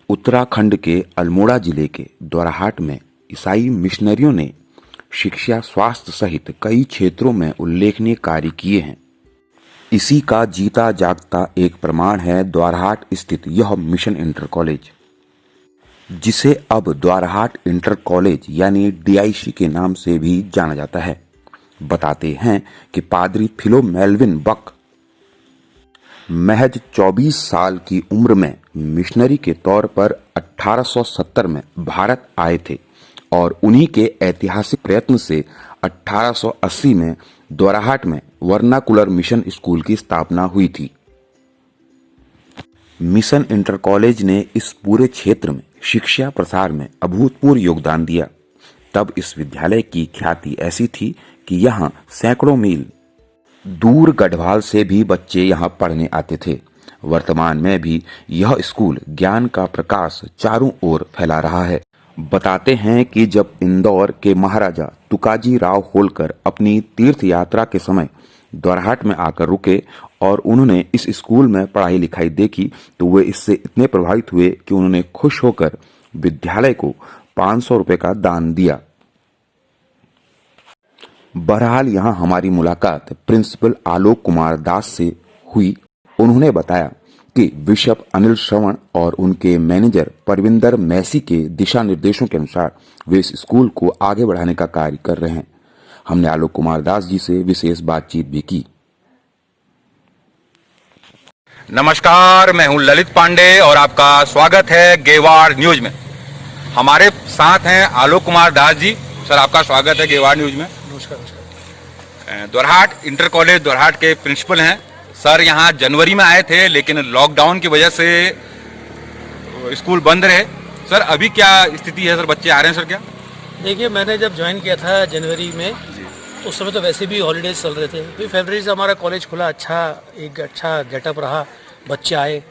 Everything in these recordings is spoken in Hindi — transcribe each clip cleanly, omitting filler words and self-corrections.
उत्तराखंड के अल्मोड़ा जिले के द्वाराहाट में ईसाई मिशनरियों ने शिक्षा, स्वास्थ्य सहित कई क्षेत्रों में उल्लेखनीय कार्य किए हैं। इसी का जीता जागता एक प्रमाण है द्वाराहाट स्थित यह मिशन इंटर कॉलेज, जिसे अब द्वाराहाट इंटर कॉलेज यानी DIC के नाम से भी जाना जाता है। बताते हैं कि पादरी फिलो मेल्विन बक महज 24 साल की उम्र में मिशनरी के तौर पर 1870 में भारत आए थे और उन्हीं के ऐतिहासिक प्रयत्न से 1880 में द्वाराहाट में वर्नाकुलर मिशन स्कूल की स्थापना हुई थी। मिशन इंटर कॉलेज ने इस पूरे क्षेत्र में शिक्षा प्रसार में अभूतपूर्व योगदान दिया। तब इस विद्यालय की ख्याति ऐसी थी कि यहाँ सैकड़ों मील दूर गढ़वाल से भी बच्चे यहाँ पढ़ने आते थे। वर्तमान में भी यह स्कूल ज्ञान का प्रकाश चारों ओर फैला रहा है। बताते हैं कि जब इंदौर के महाराजा तुकाजी राव होलकर अपनी तीर्थ यात्रा के समय द्वाराहाट में आकर रुके और उन्होंने इस स्कूल में पढ़ाई लिखाई देखी तो वे इससे इतने प्रभावित हुए कि उन्होंने खुश होकर विद्यालय को 500 रुपए का दान दिया। बहरहाल यहाँ हमारी मुलाकात प्रिंसिपल आलोक कुमार दास से हुई। उन्होंने बताया कि बिशप अनिल श्रवण और उनके मैनेजर परविंदर मैसी के दिशा निर्देशों के अनुसार वे इस स्कूल को आगे बढ़ाने का कार्य कर रहे हैं। हमने आलोक कुमार दास जी से विशेष बातचीत भी की। नमस्कार, मैं हूं ललित पांडे और आपका स्वागत है गेवार न्यूज में। हमारे साथ हैं आलोक कुमार दास जी। सर, आपका स्वागत है गेवार न्यूज में। नमस्कार। द्वाराहाट इंटर कॉलेज द्वाराहाट के प्रिंसिपल हैं। सर, यहाँ जनवरी में आए थे लेकिन लॉकडाउन की वजह से स्कूल बंद रहे। सर, अभी क्या स्थिति है? सर, बच्चे आ रहे हैं? सर, क्या देखिए, मैंने जब ज्वाइन किया था जनवरी में, उस समय तो वैसे भी हॉलीडेज चल रहे थे। फिर फरवरी से हमारा कॉलेज खुला, एक अच्छा गेटअप रहा, बच्चे आए,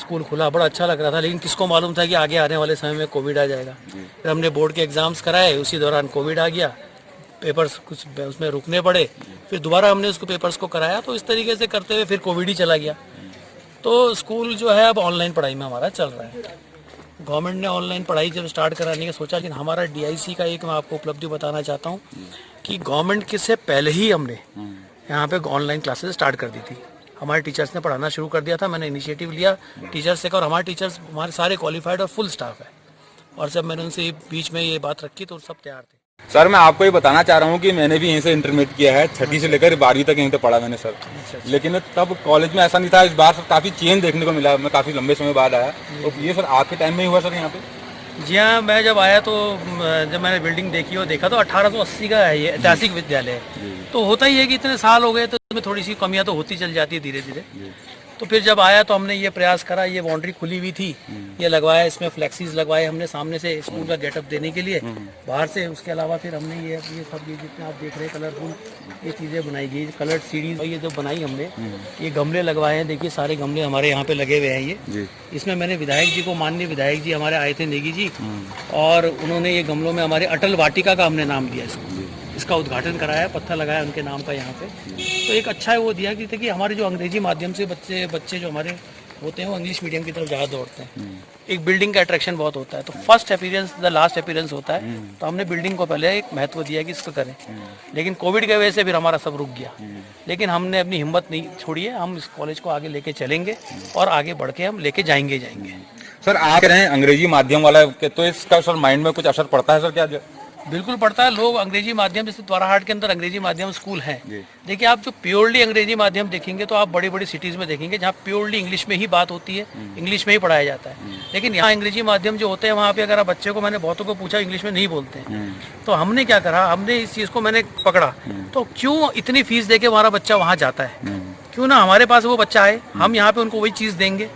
स्कूल खुला, बड़ा अच्छा लग रहा था। लेकिन किसको मालूम था कि आगे आने वाले समय में कोविड आ जाएगा। फिर हमने बोर्ड के एग्ज़ाम्स कराए, उसी दौरान कोविड आ गया, पेपर्स कुछ उसमें रुकने पड़े। फिर दोबारा हमने उसको पेपर्स को कराया, तो इस तरीके से करते हुए फिर कोविड ही चला गया। तो स्कूल जो है अब ऑनलाइन पढ़ाई में हमारा चल रहा है। गवर्नमेंट ने ऑनलाइन पढ़ाई जब स्टार्ट कराने का सोचा, लेकिन हमारा DIC का एक मैं आपको उपलब्धि बताना चाहता हूँ कि गवर्नमेंट के से पहले ही हमने यहाँ पे ऑनलाइन क्लासेस स्टार्ट कर दी थी। हमारे टीचर्स ने पढ़ाना शुरू कर दिया था। मैंने इनिशिएटिव लिया टीचर्स से, और हमारे टीचर्स हमारे सारे क्वालिफाइड और फुल स्टाफ है। और जब मैंने उनसे बीच में ये बात रखी तो सब तैयार थे। सर, मैं आपको ये बताना चाह रहा हूँ कि मैंने भी यहीं से इंटरमीडिएट किया है। 6वीं से लेकर 12वीं तक यहीं पे पढ़ा मैंने सर। लेकिन तब कॉलेज में ऐसा नहीं था। इस बार सर काफ़ी चेंज देखने को मिला। मैं काफ़ी लंबे समय बाद आया। तो ये सर आपके टाइम में ही हुआ सर यहाँ पे? जी हाँ, मैं जब आया तो जब मैंने बिल्डिंग देखी और देखा तो 1880 का है ये ऐतिहासिक विद्यालय है। तो होता ही है कि इतने साल हो गए तो इसमें थोड़ी सी कमियां तो होती चल जाती है धीरे धीरे। तो फिर जब आया तो हमने ये प्रयास करा, ये बाउंड्री खुली हुई थी, ये लगवाया, इसमें फ्लेक्सीज लगवाए हमने सामने से स्कूल का गेटअप देने के लिए, बाहर से। उसके अलावा फिर हमने ये सब ये जितने आप देख रहे हैं कलरफुल ये चीज़ें बनाई गई, कलर्ड सीढ़ीज ये जो बनाई हमने, ये गमले लगवाए हैं। देखिए, सारे गमले हमारे यहाँ पे लगे हुए हैं। ये इसमें मैंने विधायक जी को, माननीय विधायक जी हमारे आए थे, नेगी जी, और उन्होंने ये गमलों में हमारे अटल वाटिका का हमने नाम दिया इसका उद्घाटन कराया, पत्थर लगाया उनके नाम का यहाँ पे। तो एक अच्छा है वो दिया कि देखिए हमारे जो अंग्रेजी माध्यम से बच्चे जो हमारे होते हैं वो इंग्लिश मीडियम की तरफ ज़्यादा दौड़ते हैं। एक बिल्डिंग का अट्रैक्शन बहुत होता है। तो first appearance the last appearance होता है। तो हमने बिल्डिंग को पहले एक महत्व दिया कि इसको करें। लेकिन कोविड की वजह से फिर हमारा सब रुक गया। लेकिन हमने अपनी हिम्मत नहीं छोड़ी है। हम इस कॉलेज को आगे लेके चलेंगे और आगे बढ़ के हम लेके जाएंगे। सर, आप कह रहे हैं अंग्रेजी माध्यम वाला, तो इसका सर माइंड में कुछ असर पड़ता है सर? क्या बिल्कुल पड़ता है। लोग अंग्रेजी माध्यम, जैसे द्वाराहाट के अंदर अंग्रेजी माध्यम स्कूल है। देखिए, आप जो प्योरली अंग्रेजी माध्यम देखेंगे तो आप बड़ी बड़ी सिटीज़ में देखेंगे जहाँ प्योरली इंग्लिश में ही बात होती है, इंग्लिश में ही पढ़ाया जाता है। लेकिन यहाँ अंग्रेजी माध्यम जो होते हैं वहाँ पे अगर आप बच्चे को, मैंने बहुतों को पूछा, इंग्लिश में नहीं बोलते हैं। तो हमने क्या करा, हमने इस चीज़ को मैंने पकड़ा, तो क्यों इतनी फीस दे के हमारा बच्चा वहाँ जाता है, क्यों ना हमारे पास वो बच्चा आए, हम यहाँ पे उनको वही चीज़ देंगे।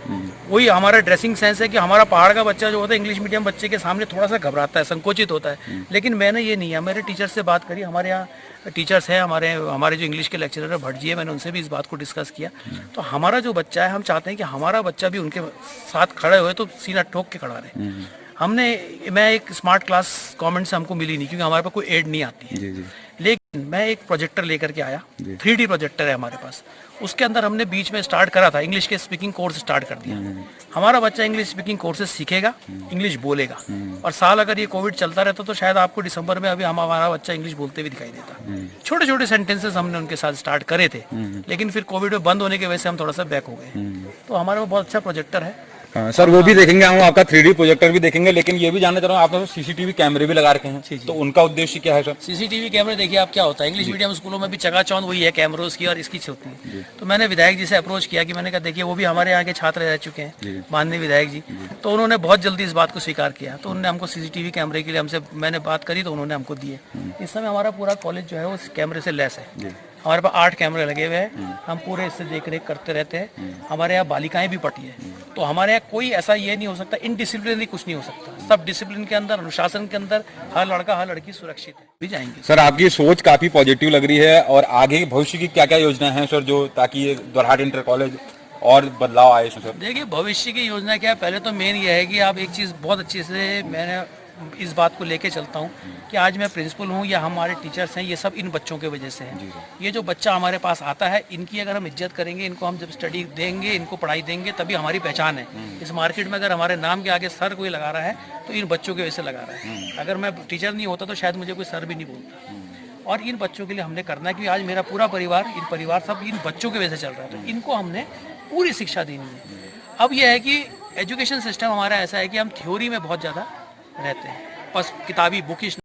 वही हमारा ड्रेसिंग सेंस है कि हमारा पहाड़ का बच्चा जो होता है इंग्लिश मीडियम बच्चे के सामने थोड़ा सा घबराता है, संकोचित होता है। लेकिन मैंने ये नहीं है, मेरे टीचर से बात करी, हमारे यहाँ टीचर्स हैं, हमारे जो इंग्लिश के लेक्चरर है भट्ट जी है, मैंने उनसे भी इस बात को डिस्कस किया। तो हमारा जो बच्चा है, हम चाहते हैं कि हमारा बच्चा भी उनके साथ खड़े हुए तो सीना ठोक के खड़ा रहे। मैं एक स्मार्ट क्लास गवर्नमेंट से हमको मिली नहीं, क्योंकि हमारे पास कोई एड नहीं आती है। लेकिन मैं एक प्रोजेक्टर लेकर के आया, 3D प्रोजेक्टर है हमारे पास। उसके अंदर हमने बीच में स्टार्ट करा था, इंग्लिश के स्पीकिंग कोर्स स्टार्ट कर दिया। हमारा बच्चा इंग्लिश स्पीकिंग कोर्सेज सीखेगा, इंग्लिश बोलेगा। और साल अगर ये कोविड चलता रहता तो शायद आपको दिसंबर में अभी हमारा बच्चा इंग्लिश बोलते हुए दिखाई देता। छोटे छोटे सेंटेंसेस हमने उनके साथ स्टार्ट करे थे, लेकिन फिर कोविड में बंद होने की वजह से हम थोड़ा सा बैक हो गए। तो हमारे पास बहुत अच्छा प्रोजेक्टर है। सर वो भी देखेंगे हम, आपका 3D प्रोजेक्टर भी देखेंगे, लेकिन ये भी जानना चाह रहा हूँ आपने सीसीटीवी कैमरे भी लगा रखे हैं, तो उनका उद्देश्य क्या है सर? सीसीटीवी कैमरे देखिए आप क्या होता है, इंग्लिश मीडियम स्कूलों में भी चकाचौंध वही है कैमरों की और इसकी होती है। तो मैंने विधायक जी से अप्रोच किया कि मैंने कहा देखिए वो भी हमारे यहाँ के छात्र रह चुके हैं, माननीय विधायक जी, तो उन्होंने बहुत जल्दी इस बात को स्वीकार किया। तो उन्होंने हमको सीसीटीवी कैमरे के लिए हमसे मैंने बात करी तो उन्होंने हमको दिए। इस समय हमारा पूरा कॉलेज जो है वो कैमरे से लेस है। हमारे पास 8 कैमरे लगे हुए हैं, हम पूरे इससे देख रेख करते रहते हैं। हमारे यहाँ बालिकाएं भी पढ़ती है, तो हमारे यहाँ कोई ऐसा ये नहीं हो सकता, इनडिसिप्लिनरी कुछ नहीं हो सकता। सब डिसिप्लिन के अंदर, अनुशासन के अंदर हर लड़का हर लड़की सुरक्षित है। भी जाएंगे सर, आपकी सोच काफी पॉजिटिव लग रही है, और आगे भविष्य की क्या क्या योजना है सर, जो ताकि ये द्वारहाट इंटर कॉलेज और बदलाव आए सर? देखिए भविष्य की योजना क्या है, पहले तो मेन ये है कि आप एक चीज़ बहुत अच्छे से मैंने इस बात को लेके चलता हूँ कि आज मैं प्रिंसिपल हूँ या हमारे टीचर्स हैं, ये सब इन बच्चों के वजह से हैं। ये जो बच्चा हमारे पास आता है, इनकी अगर हम इज्जत करेंगे, इनको हम जब स्टडी देंगे, इनको पढ़ाई देंगे, तभी हमारी पहचान है। इस मार्केट में अगर हमारे नाम के आगे सर कोई लगा रहा है तो इन बच्चों की वजह से लगा रहा है। अगर मैं टीचर नहीं होता तो शायद मुझे कोई सर भी नहीं बोलता। और इन बच्चों के लिए हमने करना है कि आज मेरा पूरा परिवार, इन परिवार सब इन बच्चों की वजह से चल रहा है, तो इनको हमने पूरी शिक्षा देनी है। अब यह है कि एजुकेशन सिस्टम हमारा ऐसा है कि हम थ्योरी में बहुत ज़्यादा रहते हैं, बस किताबी बुकिश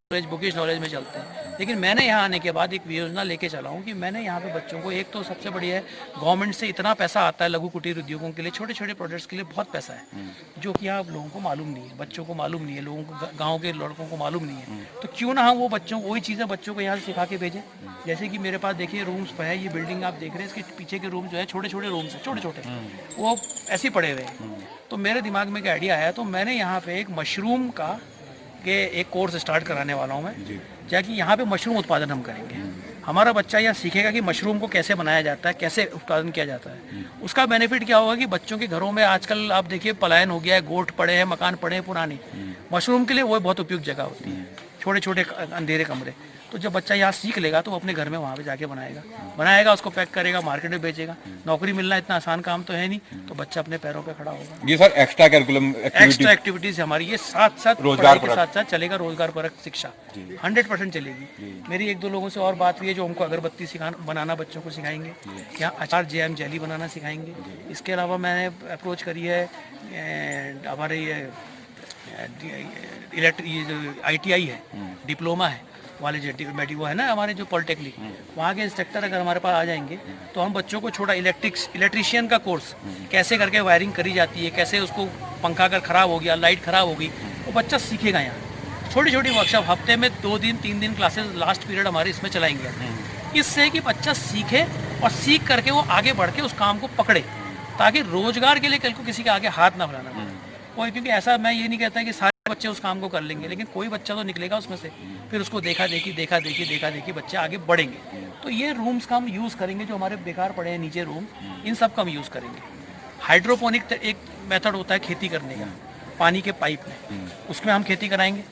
नॉलेज में चलते हैं। लेकिन मैंने यहाँ आने के बाद एक योजना लेके चला हूँ कि मैंने यहाँ पे बच्चों को, एक तो सबसे बढ़िया है गवर्नमेंट से इतना पैसा आता है लघु कुटीर उद्योगों के लिए, छोटे छोटे प्रोजेक्ट्स के लिए बहुत पैसा है, जो कि आप लोगों को मालूम नहीं है, बच्चों को मालूम नहीं है, लोगों को, गाँव के लड़कों को मालूम नहीं है। तो क्यों ना हम वो बच्चों वही चीज़ें बच्चों को यहाँ से सिखा के भेजें। जैसे कि मेरे पास देखिए रूम्स पर है, ये बिल्डिंग आप देख रहे हैं, इसके पीछे के रूम जो है छोटे छोटे रूम्स हैं, छोटे छोटे वो ऐसे ही पड़े हुए हैं। तो मेरे दिमाग में एक आइडिया आया, तो मैंने यहाँ पे एक मशरूम का के एक कोर्स स्टार्ट कराने वाला हूँ मैं, जाकि यहाँ पे मशरूम उत्पादन हम करेंगे। हमारा बच्चा यहाँ सीखेगा कि मशरूम को कैसे बनाया जाता है, कैसे उत्पादन किया जाता है। उसका बेनिफिट क्या होगा कि बच्चों के घरों में आजकल आप देखिए पलायन हो गया है, गोठ पड़े हैं, मकान पड़े हैं पुराने, मशरूम के लिए वो बहुत उपयुक्त जगह होती है, छोटे छोटे अंधेरे कमरे। तो जब बच्चा यहाँ सीख लेगा तो वो अपने घर में वहाँ पे जाके बनाएगा, उसको पैक करेगा, मार्केट में बेचेगा। नौकरी मिलना इतना आसान काम तो है नहीं, तो बच्चा अपने पैरों पे खड़ा होगा। ये sir extra curriculum extra activities हमारी ये साथ साथ रोजगार के साथ साथ चलेगा, रोजगार परक शिक्षा 100% चलेगी। मेरी 1-2 लोगों से और बात हुई है जो हमको अगरबत्ती बनाना बच्चों को सिखाएंगे, यहाँ अचार जैम जेली बनाना सिखाएंगे। इसके अलावा मैंने अप्रोच करी है हमारे ये जो ITI है, डिप्लोमा है वाले जो वो है ना हमारे जो पॉलिटेक्निक, वहाँ के इंस्ट्रक्टर अगर हमारे पास आ जाएंगे तो हम बच्चों को छोटा इलेक्ट्रीशियन का कोर्स कैसे करके वायरिंग करी जाती है, कैसे उसको पंखा अगर ख़राब हो गया, लाइट ख़राब हो गई, वो बच्चा सीखेगा। यहाँ छोटी छोटी वर्कशॉप हफ्ते में 2 दिन 3 दिन क्लासेस लास्ट पीरियड हमारे इसमें चलाएंगे, इससे कि बच्चा सीखे और सीख करके वो आगे बढ़ के उस काम को पकड़े, ताकि रोजगार के लिए कल को किसी के आगे हाथ ना फैलाना पड़े कोई। क्योंकि ऐसा मैं ये नहीं कहता कि सारे बच्चे उस काम को कर लेंगे, लेकिन कोई बच्चा तो निकलेगा उसमें से, फिर उसको देखा देखी बच्चे आगे बढ़ेंगे। तो ये रूम्स का हम यूज़ करेंगे, जो हमारे बेकार पड़े हैं नीचे रूम, इन सब का हम यूज़ करेंगे। हाइड्रोपोनिक एक मेथड होता है खेती करने का, पानी के पाइप में, उसमें हम खेती कराएंगे।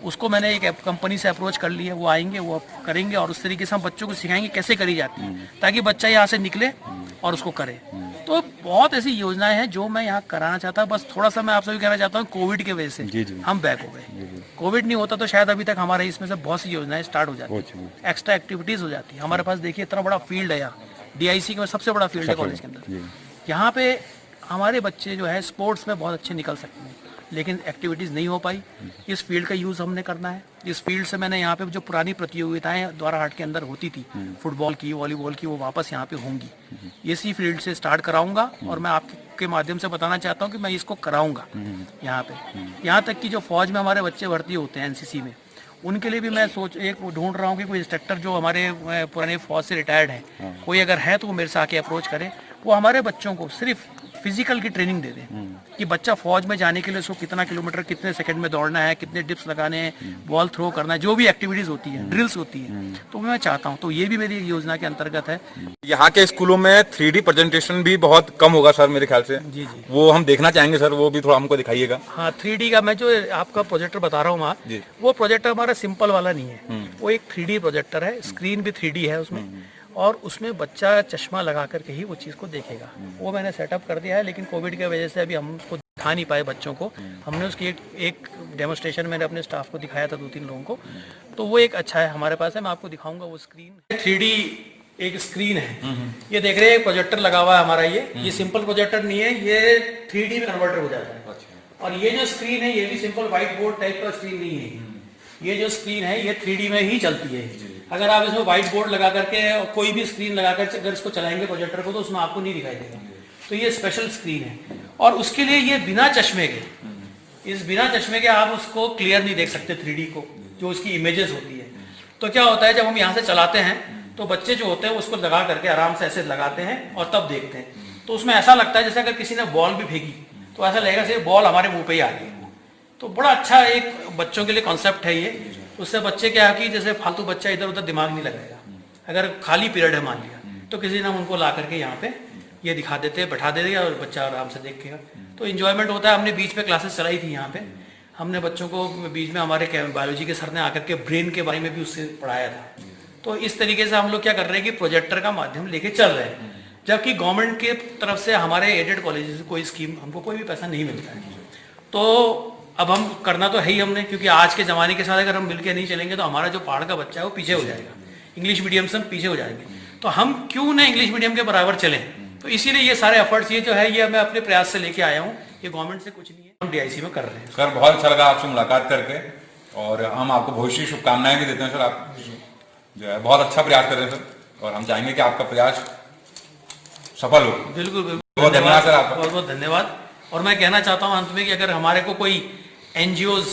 उसको मैंने एक कंपनी से अप्रोच कर लिया, वो आएंगे, वो करेंगे, और उस तरीके से हम बच्चों को सिखाएंगे कैसे करी जाती है, ताकि बच्चा यहाँ से निकले और उसको करे। तो बहुत ऐसी योजनाएं हैं जो मैं यहाँ कराना चाहता हूँ। बस थोड़ा सा मैं आपसे भी कहना चाहता हूँ, कोविड के वजह से हम बैक हो गए। कोविड नहीं होता तो शायद अभी तक हमारे इसमें से बहुत सी योजनाएं स्टार्ट हो जाती, एक्स्ट्रा एक्टिविटीज हो जाती है। हमारे पास देखिए इतना बड़ा फील्ड है यहाँ, DIC का सबसे बड़ा फील्ड है कॉलेज के अंदर। यहाँ पे हमारे बच्चे जो है स्पोर्ट्स में बहुत अच्छे निकल सकते हैं, लेकिन एक्टिविटीज़ नहीं हो पाई। इस फील्ड का यूज़ हमने करना है। इस फील्ड से मैंने यहाँ पे जो पुरानी प्रतियोगिताएं द्वारहाट के अंदर होती थी, फुटबॉल की, वॉलीबॉल की, वो वापस यहाँ पे होंगी। इसी फील्ड से स्टार्ट कराऊंगा, और मैं आपके माध्यम से बताना चाहता हूँ कि मैं इसको कराऊंगा यहाँ पे। यहाँ तक कि जो फौज में हमारे बच्चे भर्ती होते हैं NCC में, उनके लिए भी मैं एक ढूंढ रहा हूँ कि कोई इंस्ट्रक्टर जो हमारे पुराने फौज से रिटायर्ड है, कोई अगर है तो वो मेरे से आके अप्रोच करें। वो हमारे बच्चों को सिर्फ फिजिकल की ट्रेनिंग दे दें कि बच्चा फौज में जाने के लिए उसको कितना किलोमीटर कितने सेकंड में दौड़ना है, कितने डिप्स लगाने हैं, बॉल थ्रो करना है, जो भी एक्टिविटीज होती है, ड्रिल्स होती है, तो मैं चाहता हूँ, तो ये भी मेरी एक योजना के अंतर्गत है। यहाँ के स्कूलों में 3D प्रेजेंटेशन भी बहुत कम होगा सर मेरे ख्याल से। जी जी, वो हम देखना चाहेंगे सर, वो भी थोड़ा हमको दिखाइएगा। हाँ 3D का मैं जो आपका प्रोजेक्टर बता रहा हूँ वहाँ, जी। वो प्रोजेक्टर हमारा सिंपल वाला नहीं है, वो एक 3D प्रोजेक्टर है, स्क्रीन भी 3D है उसमें, और उसमें बच्चा चश्मा लगा करके ही वो चीज़ को देखेगा। वो मैंने सेटअप कर दिया है, लेकिन कोविड की वजह से अभी हम उसको दिखा नहीं पाए बच्चों को। हमने उसकी एक डेमोस्ट्रेशन मैंने अपने स्टाफ को दिखाया था 2-3 लोगों को, तो वो एक अच्छा है हमारे पास है, मैं आपको दिखाऊंगा वो स्क्रीन। 3D एक स्क्रीन है, ये देख रहे हैं प्रोजेक्टर लगा हुआ है हमारा, ये सिंपल प्रोजेक्टर नहीं है, ये 3D में कन्वर्टर हो जाता है। और ये जो स्क्रीन है ये भी सिंपल व्हाइट बोर्ड टाइप का स्क्रीन नहीं है, ये जो स्क्रीन है ये 3D में ही चलती है। अगर आप इसमें व्हाइट बोर्ड लगा करके कोई भी स्क्रीन लगा कर अगर इसको चलाएंगे प्रोजेक्टर को, तो उसमें आपको नहीं दिखाई देगा। तो ये स्पेशल स्क्रीन है, और उसके लिए ये बिना चश्मे के, इस बिना चश्मे के आप उसको क्लियर नहीं देख सकते 3D को, जो उसकी इमेजेस होती है। तो क्या होता है जब हम यहाँ से चलाते हैं तो बच्चे जो होते हैं उसको लगा करके आराम से ऐसे लगाते हैं और तब देखते हैं, तो उसमें ऐसा लगता है जैसे अगर किसी ने बॉल भी फेंकी तो ऐसा लगेगा जैसे बॉल हमारे मुंह पे ही आ रही है। तो बड़ा अच्छा एक बच्चों के लिए कॉन्सेप्ट है ये। उससे बच्चे क्या है कि जैसे फालतू बच्चा इधर उधर दिमाग नहीं लगाएगा। अगर खाली पीरियड है मान लिया तो किसी ने उनको ला करके यहाँ पे ये दिखा देते हैं, बैठा देते हैं और बच्चा आराम से देखेगा, तो इंजॉयमेंट होता है। हमने बीच में क्लासेस चलाई थी यहाँ पे, हमने बच्चों को बीच में हमारे बायोलॉजी के सर ने आकर के ब्रेन के बारे में भी उससे पढ़ाया था। तो इस तरीके से हम लोग क्या कर रहे हैं कि प्रोजेक्टर का माध्यम लेके चल रहे हैं, जबकि गवर्नमेंट की तरफ से हमारे एडेड कॉलेज से कोई स्कीम हमको कोई भी पैसा नहीं मिलता है। तो अब हम करना तो है ही हमने, क्योंकि आज के ज़माने के साथ अगर हम मिलकर नहीं चलेंगे तो हमारा जो पहाड़ का बच्चा है वो पीछे हो जाएगा, इंग्लिश मीडियम से हम पीछे हो जाएंगे। तो हम क्यों ना इंग्लिश मीडियम के बराबर चलें, तो इसीलिए ये सारे एफर्ट्स ये जो है ये मैं अपने प्रयास से लेके आया हूँ, ये गवर्नमेंट से कुछ नहीं है, हम DIC में कर रहे हैं। सर बहुत अच्छा लगा आपसे मुलाकात करके, और हम आपको भविष्य की शुभकामनाएं भी देते हैं सर। आप जो है बहुत अच्छा प्रयास कर रहे हैं सर, और हम चाहेंगे कि आपका प्रयास सफल हो। बिल्कुल बिल्कुल, बहुत धन्यवाद सर आपका। बहुत बहुत धन्यवाद। और मैं कहना चाहता हूँ अंत में कि अगर हमारे को कोई NGOs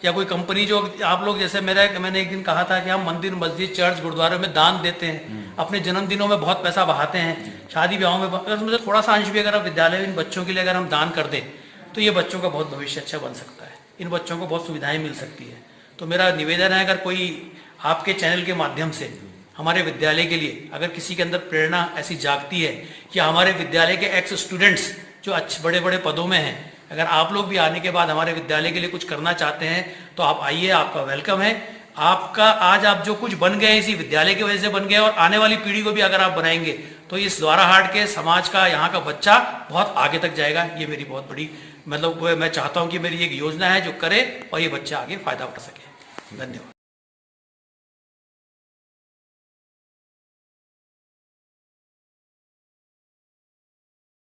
या कोई कंपनी, जो आप लोग जैसे मैंने एक दिन कहा था कि हम मंदिर मस्जिद चर्च गुरुद्वारों में दान देते हैं, अपने जन्मदिनों में बहुत पैसा बहाते हैं, शादी ब्याहों में, अगर मुझे थोड़ा सा अंश भी अगर आप विद्यालय इन बच्चों के लिए अगर हम दान कर दें तो ये बच्चों का बहुत भविष्य अच्छा बन सकता है, इन बच्चों को बहुत सुविधाएं मिल सकती है। तो मेरा निवेदन है, अगर कोई आपके चैनल के माध्यम से हमारे विद्यालय के लिए अगर किसी के अंदर प्रेरणा ऐसी जागती है कि हमारे विद्यालय के एक्स स्टूडेंट्स जो अच्छे बड़े बड़े पदों में हैं, अगर आप लोग भी आने के बाद हमारे विद्यालय के लिए कुछ करना चाहते हैं तो आप आइए, आपका वेलकम है। आपका आज आप जो कुछ बन गए इसी विद्यालय की वजह से बन गए, और आने वाली पीढ़ी को भी अगर आप बनाएंगे तो इस द्वाराहाट के समाज का, यहाँ का बच्चा बहुत आगे तक जाएगा। ये मेरी बहुत बड़ी मतलब मैं चाहता हूँ कि मेरी एक योजना है जो करे और ये बच्चा आगे फायदा उठा सके। धन्यवाद।